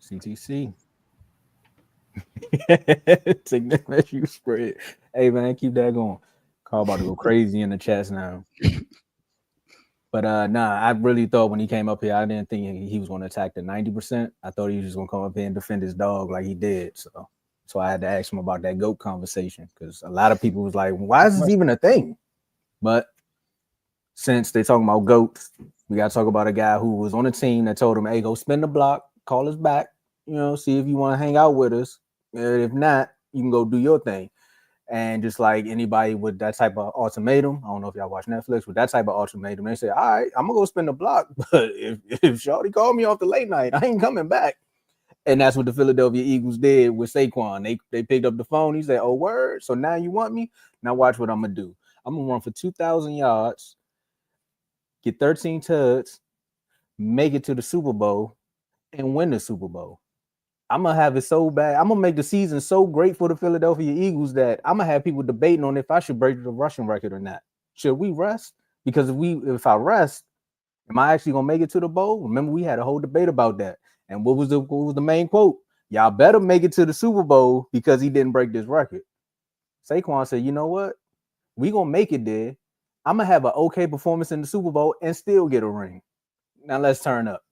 CTC. Take that mess you spread. Hey man, keep that going. Carl about to go crazy in the chats now. But nah, I really thought when he came up here, I didn't think he was going to attack the 90%. I thought he was just going to come up here and defend his dog like he did. So I had to ask him about that GOAT conversation because a lot of people was like, why is this even a thing? But since they talking about GOATs, we got to talk about a guy who was on a team that told him, hey, go spin the block, call us back, see if you want to hang out with us. And if not, you can go do your thing. And just like anybody with that type of ultimatum, I don't know if y'all watch Netflix, with that type of ultimatum, they say, all right, I'm going to go spin the block. But if Shorty called me off the late night, I ain't coming back. And that's what the Philadelphia Eagles did with Saquon. They picked up the phone. He said, oh, word? So now you want me? Now watch what I'm going to do. I'm going to run for 2,000 yards, get 13 tuds, make it to the Super Bowl, and win the Super Bowl. I'm going to have it so bad. I'm going to make the season so great for the Philadelphia Eagles that I'm going to have people debating on if I should break the rushing record or not. Should we rest? Because if I rest, am I actually going to make it to the bowl? Remember, we had a whole debate about that. And what was the main quote? Y'all better make it to the Super Bowl because he didn't break this record. Saquon said, you know what? We going to make it there. I'm going to have an okay performance in the Super Bowl and still get a ring. Now let's turn up.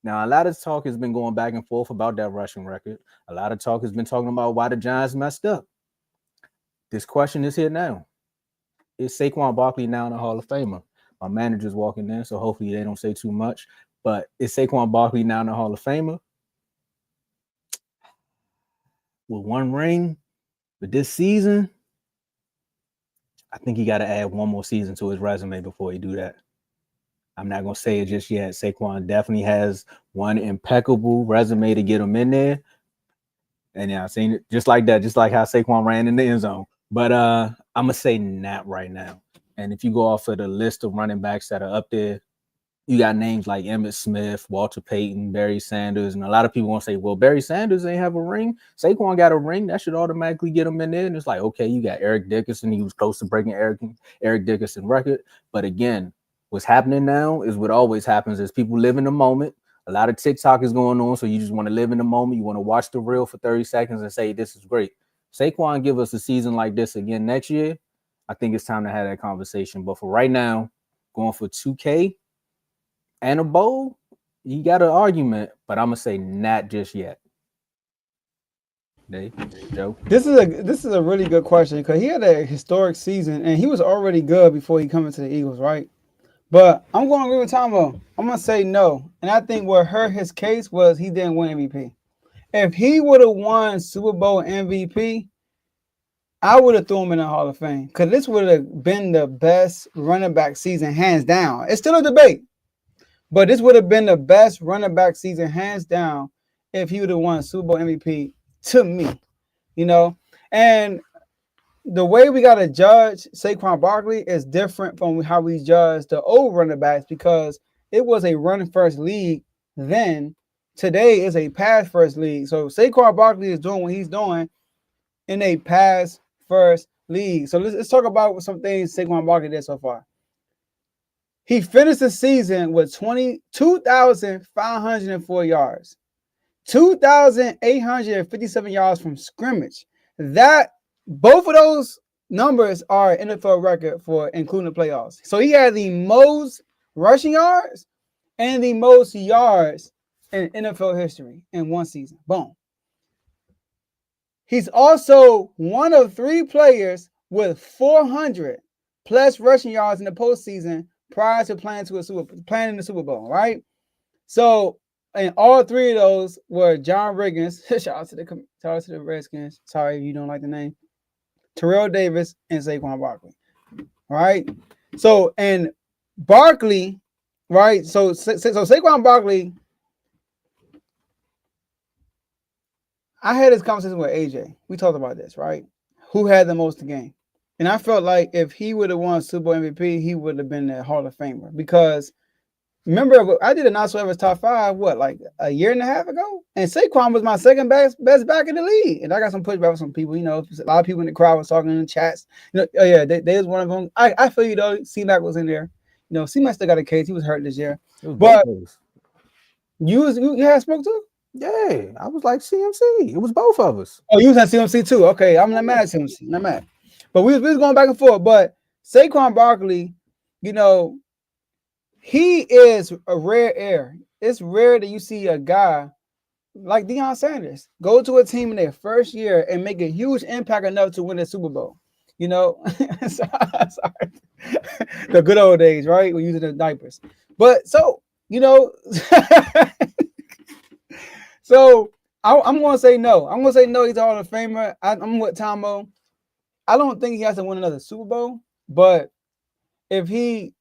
Now, a lot of talk has been going back and forth about that rushing record. A lot of talk has been talking about why the Giants messed up. This question is here now. Is Saquon Barkley now in the Hall of Famer? My manager's walking in, so hopefully they don't say too much. But is Saquon Barkley now in the Hall of Famer? With one ring, with this season, I think he got to add one more season to his resume before he do that. I'm not going to say it just yet. Saquon definitely has one impeccable resume to get him in there. And yeah, I've seen it just like that, just like how Saquon ran in the end zone. But I'm going to say not right now. And if you go off of the list of running backs that are up there, you got names like Emmitt Smith, Walter Payton, Barry Sanders. And a lot of people want to say, well, Barry Sanders ain't have a ring. Saquon got a ring. That should automatically get him in there. And it's like, okay, you got Eric Dickerson. He was close to breaking Eric Dickerson record. But again, what's happening now is what always happens is people live in the moment. A lot of TikTok is going on, so you just want to live in the moment. You want to watch the reel for 30 seconds and say, this is great. Saquon give us a season like this again next year. I think it's time to have that conversation. But for right now, going for 2K and a bowl, you got an argument, but I'm going to say not just yet. Dave, Joe? This is a really good question because he had a historic season and he was already good before he come into the Eagles, right? But I'm going to agree with Tomo. I'm going to say no. And I think what hurt his case was he didn't win MVP. If he would have won Super Bowl MVP, I would have threw him in the Hall of Fame because this would have been the best running back season, hands down. It's still a debate, but this would have been the best running back season, hands down, if he would have won Super Bowl MVP to me, And the way we got to judge Saquon Barkley is different from how we judge the old running backs because it was a run-first league then. Today is a pass-first league. So Saquon Barkley is doing what he's doing in a pass-first league. So let's talk about some things Saquon Barkley did so far. He finished the season with 22,504 yards, 2,857 yards from scrimmage. Both of those numbers are NFL record for including the playoffs. So he had the most rushing yards and the most yards in NFL history in one season. Boom. He's also one of three players with 400 plus rushing yards in the postseason prior to playing in the Super Bowl, right? So, and all three of those were John Riggins. Shout out to the Redskins. Sorry if you don't like the name. Terrell Davis and Saquon Barkley. Right? So, and Barkley, right? So Saquon Barkley, I had this conversation with AJ. We talked about this, right? Who had the most to gain? And I felt like if he would have won Super Bowl MVP, he would have been the Hall of Famer. Because remember, I did a Not So Ever's top 5, like a year and a half ago? And Saquon was my second best back in the league. And I got some pushback with some people. A lot of people in the crowd was talking in the chats. They was one of them. I feel though, C-Mac was in there. C-Mac still got a case. He was hurt this year. But you had smoke too? Yeah, I was like CMC. It was both of us. Oh, you was at CMC too. Okay, I'm not mad at CMC. Not mad. But we was going back and forth. But Saquon Barkley, you know, he is a rare air. It's rare that you see a guy like Deion Sanders go to a team in their first year and make a huge impact enough to win a Super Bowl. You know, sorry. The good old days, right? We're using the diapers. But so, you know, so I'm going to say no. I'm going to say no. He's a Hall of Famer. I'm with Tomo. I don't think he has to win another Super Bowl, but if he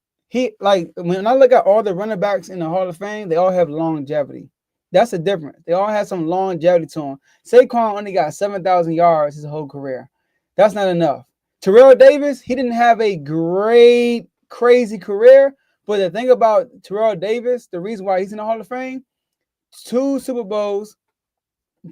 like when I look at all the running backs in the Hall of Fame, they all have longevity. That's the difference. They all have some longevity to them. Saquon only got 7,000 yards his whole career. That's not enough. Terrell Davis, he didn't have a great, crazy career. But the thing about Terrell Davis, the reason why he's in the Hall of Fame, 2 Super Bowls,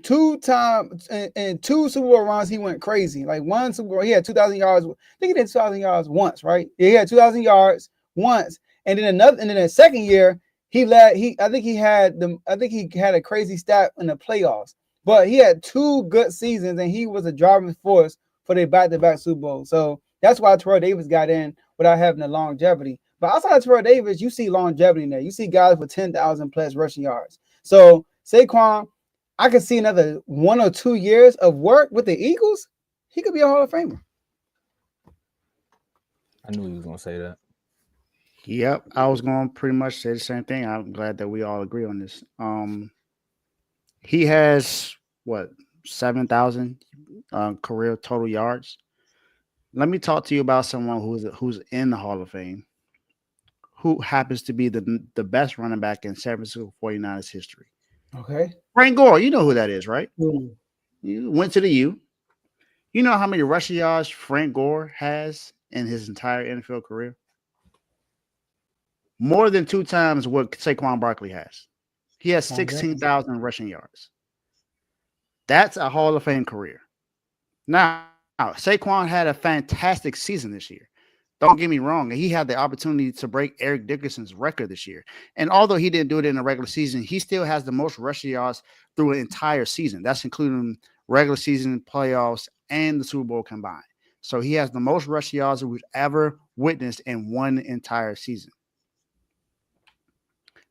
2 times and 2 Super Bowl runs, he went crazy. Like one Super Bowl, he had 2,000 yards. I think he did 2,000 yards once, right? Yeah, he had 2,000 yards once, and then another, and then the second year he led. I think he had a crazy stat in the playoffs. But he had 2 good seasons, and he was a driving force for their back-to-back Super Bowl. So that's why Terrell Davis got in without having the longevity. But outside of Terrell Davis, you see longevity in there. You see guys with 10,000 plus rushing yards. So Saquon, I could see another 1 or 2 years of work with the Eagles. He could be a Hall of Famer. I knew he was gonna say that. Yep, I was going to pretty much say the same thing. I'm glad that we all agree on this. He has what 7,000 career total yards. Let me talk to you about someone who's in the Hall of Fame, who happens to be the best running back in San Francisco 49ers history. Okay. Frank Gore, you know who that is, right? Ooh. You went to the U. You know how many rushing yards Frank Gore has in his entire NFL career? More than 2 times what Saquon Barkley has. He has 16,000 rushing yards. That's a Hall of Fame career. Now, Saquon had a fantastic season this year. Don't get me wrong. He had the opportunity to break Eric Dickerson's record this year. And although he didn't do it in the regular season, he still has the most rushing yards through an entire season. That's including regular season, playoffs, and the Super Bowl combined. So he has the most rushing yards we've ever witnessed in one entire season.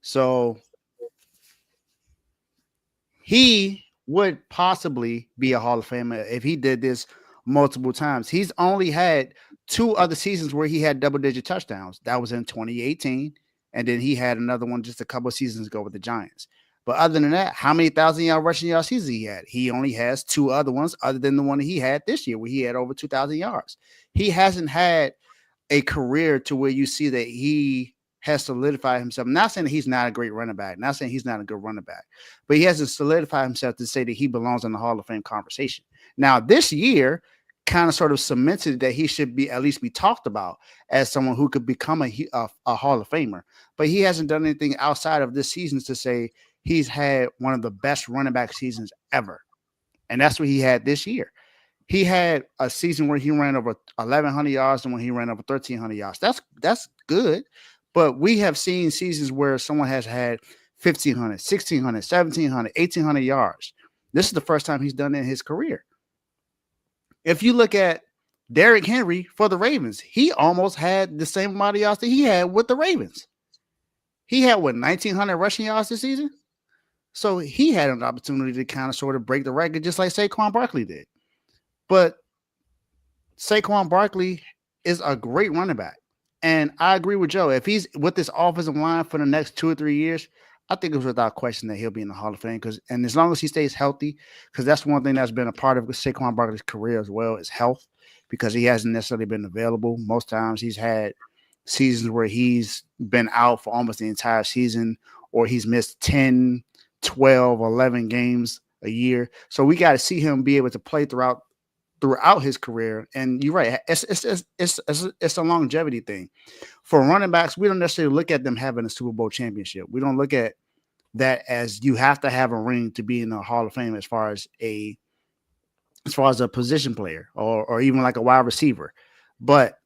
So he would possibly be a Hall of Famer if he did this multiple times. He's only had 2 other seasons where he had double-digit touchdowns. That was in 2018, and then he had another one just a couple of seasons ago with the Giants. But other than that, how many 1,000-yard rushing yard seasons he had? He only has 2 other ones other than the one that he had this year where he had over 2,000 yards. He hasn't had a career to where you see that he has solidified himself. I'm not saying that he's not a great running back. Not saying he's not a good running back. But he hasn't solidified himself to say that he belongs in the Hall of Fame conversation. Now, this year kind of sort of cemented that he should be at least be talked about as someone who could become a Hall of Famer. But he hasn't done anything outside of this season to say he's had one of the best running back seasons ever. And that's what he had this year. He had a season where he ran over 1,100 yards and when he ran over 1,300 yards. That's good. But we have seen seasons where someone has had 1,500, 1,600, 1,700, 1,800 yards. This is the first time he's done it in his career. If you look at Derrick Henry for the Ravens, he almost had the same amount of yards that he had with the Ravens. He had, 1,900 rushing yards this season? So he had an opportunity to kind of sort of break the record just like Saquon Barkley did. But Saquon Barkley is a great running back. And I agree with Joe. If he's with this offensive line for the next 2 or 3 years, I think it's without question that he'll be in the Hall of Fame. And as long as he stays healthy, because that's one thing that's been a part of Saquon Barkley's career as well is health, because he hasn't necessarily been available. Most times he's had seasons where he's been out for almost the entire season, or he's missed 10, 12, 11 games a year. So we got to see him be able to play throughout his career. And you're right, it's a longevity thing. For running backs, we don't necessarily look at them having a Super Bowl championship. We don't look at that as you have to have a ring to be in the Hall of Fame as far as a position player or even like a wide receiver. But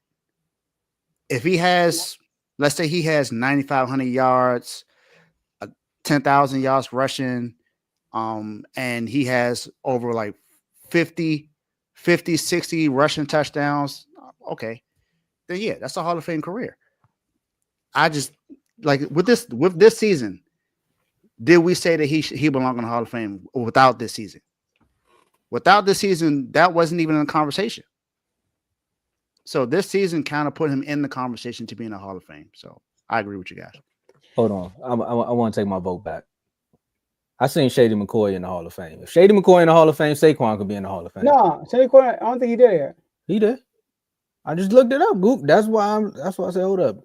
if he has, let's say he has 9,500 yards, 10,000 yards rushing, And he has over like 50, 60 rushing touchdowns. Okay, then yeah, that's a Hall of Fame career. I just like with this season, did we say that he belonged in the Hall of Fame without this season? Without this season, that wasn't even in the conversation. So this season kind of put him in the conversation to be in the Hall of Fame. So I agree with you guys. Hold on, I want to take my vote back. I seen Shady McCoy in the Hall of Fame. If Shady McCoy in the Hall of Fame, Saquon could be in the Hall of Fame. No, Shady McCoy, I don't think he did it. He did. I just looked it up. Goop. That's why I said hold up.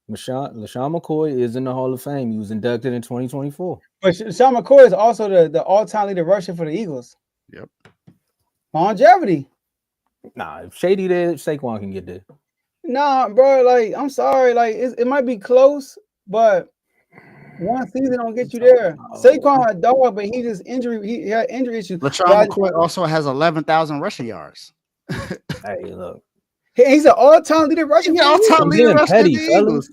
LaShawn McCoy is in the Hall of Fame. He was inducted in 2024. But Sean McCoy is also the all-time leader rusher for the Eagles. Yep. Longevity. Nah, if Shady there, Saquon can get there. Nah, bro. Like, I'm sorry. Like, it might be close, but one season don't get you there. Saquon had dog, but he just injury. He had injury issues. LaShawn McCoy also has 11,000 rushing yards. Hey, look. He's an all-time leader rusher. Yeah, all-time leader rusher for the Eagles.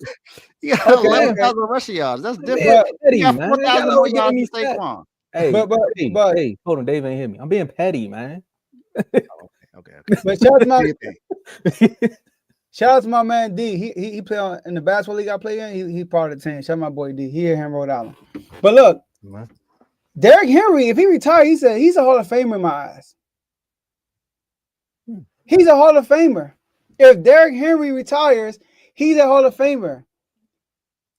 He got Okay. 11,000 rushing yards. That's different. Petty, He got man. 4,000 more yards than Saquon. Hey, but hey, hold on, Dave ain't hear me. I'm being petty, man. Okay. But shout out to my man D. He play in the basketball league I play in. He part of the team. Shout out my boy D. He here in Rhode Island. But look, Derrick Henry, if he retired, he said he's a Hall of Famer in my eyes. He's a Hall of Famer. If Derrick Henry retires, he's a Hall of Famer.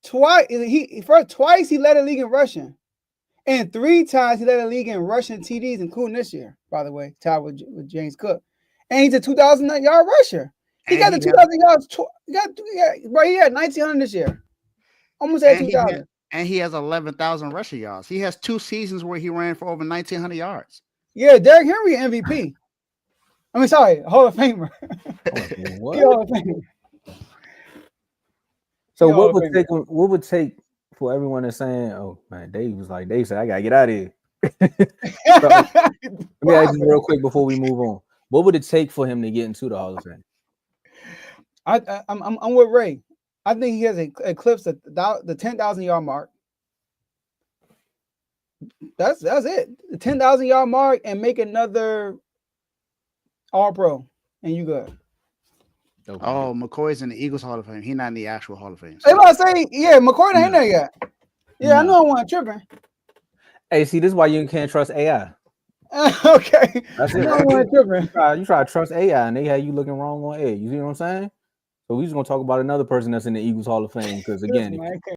Twice he led the league in rushing. And 3 times he led the league in rushing TDs, including this year, by the way, tied with James Cook. And he's a 2,000-yard rusher. He got the 2,000 yards. He had 1,900 this year. Almost at 2,000. And he has 11,000 rushing yards. He has 2 seasons where he ran for over 1,900 yards. Yeah, Derrick Henry MVP. I mean, sorry, Hall of Famer. What? Hall of Famer. So what would take for everyone that's saying, oh man, Dave said, I gotta get out of here. So, let me ask you real quick before we move on. What would it take for him to get into the Hall of Fame? I'm with Ray. I think he has eclipsed the 10,000-yard mark. That's it. The 10,000-yard mark and make another All-Pro, and you good. Okay. Oh, McCoy's in the Eagles Hall of Fame. He's not in the actual Hall of Fame. So. I say, yeah, McCoy ain't there yet. Yeah, I know I wasn't tripping. Hey, see, this is why you can't trust AI. Okay. That's it. I wasn't tripping. You try to trust AI, and they had you looking wrong on air. You see what I'm saying? So we're just gonna talk about another person that's in the Eagles Hall of Fame because again,